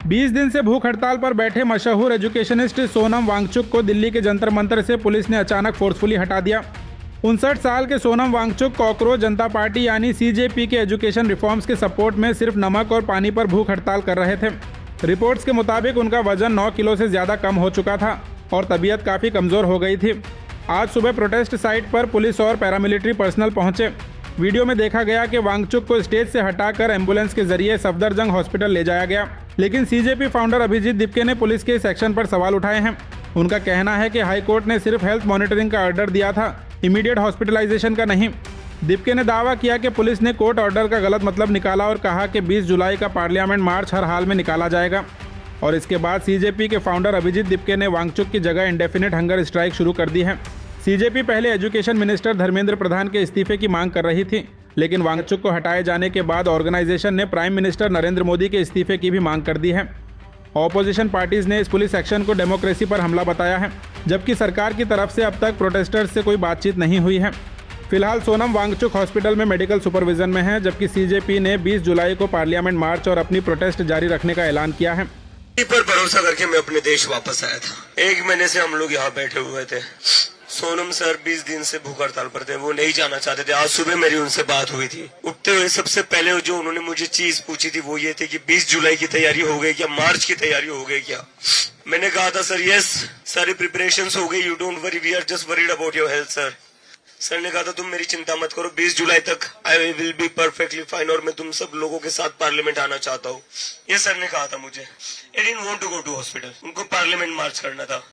20 दिन से भूख हड़ताल पर बैठे मशहूर एजुकेशनिस्ट सोनम वांगचुक को दिल्ली के जंतर मंतर से पुलिस ने अचानक फोर्सफुली हटा दिया। 59 साल के सोनम वांगचुक कॉकरोच जनता पार्टी यानी सीजेपी के एजुकेशन रिफॉर्म्स के सपोर्ट में सिर्फ नमक और पानी पर भूख हड़ताल कर रहे थे। रिपोर्ट्स के मुताबिक उनका वजन 9 किलो से ज़्यादा कम हो चुका था और तबीयत काफ़ी कमज़ोर हो गई थी। आज सुबह प्रोटेस्ट साइट पर पुलिस और पैरामिलिट्री पर्सनल पहुंचे। वीडियो में देखा गया कि वांगचुक को स्टेज से हटाकर एम्बुलेंस के जरिए सफदरजंग हॉस्पिटल ले जाया गया, लेकिन सीजेपी फाउंडर अभिजीत दिपके ने पुलिस के इस एक्शन पर सवाल उठाए हैं। उनका कहना है कि हाई कोर्ट ने सिर्फ हेल्थ मॉनिटरिंग का ऑर्डर दिया था, इमीडिएट हॉस्पिटलाइजेशन का नहीं। दिपके ने दावा किया कि पुलिस ने कोर्ट ऑर्डर का गलत मतलब निकाला और कहा कि 20 जुलाई का पार्लियामेंट मार्च हर हाल में निकाला जाएगा। और इसके बाद सीजेपी के फाउंडर अभिजीत दिपके ने वांगचुक की जगह इंडेफिनिट हंगर स्ट्राइक शुरू कर दी है। सीजेपी पहले एजुकेशन मिनिस्टर धर्मेंद्र प्रधान के इस्तीफे की मांग कर रही थी, लेकिन वांगचुक को हटाए जाने के बाद ऑर्गेनाइजेशन ने प्राइम मिनिस्टर नरेंद्र मोदी के इस्तीफे की भी मांग कर दी है। ऑपोजिशन पार्टीज ने इस पुलिस एक्शन को डेमोक्रेसी पर हमला बताया है, जबकि सरकार की तरफ से अब तक प्रोटेस्टर्स से कोई बातचीत नहीं हुई है। फिलहाल सोनम वांगचुक हॉस्पिटल में मेडिकल सुपरविजन में है, जबकि सीजेपी ने 20 जुलाई को पार्लियामेंट मार्च और अपनी प्रोटेस्ट जारी रखने का ऐलान किया है। पर भरोसा करके मैं अपने देश वापस आया था। 1 महीने से हम लोग यहाँ बैठे हुए थे। सोनम सर 20 दिन से भूख हड़ताल पर थे, वो नहीं जाना चाहते थे। आज सुबह मेरी उनसे बात हुई थी। उठते हुए सबसे पहले जो उन्होंने मुझे चीज पूछी थी वो ये थी कि 20 जुलाई की तैयारी हो गई क्या, मार्च की तैयारी हो गई क्या। मैंने कहा था सर यस, सारी प्रिपरेशंस हो गई, you don't worry, we are just worried about your health sir. Sir ने कहा था तुम मेरी चिंता मत करो, 20 जुलाई तक I will be perfectly fine और मैं तुम सब लोगों के साथ पार्लियामेंट आना चाहता हूँ। ये सर ने कहा था मुझे। I didn't want to go to hospital, उनको पार्लियामेंट मार्च करना था।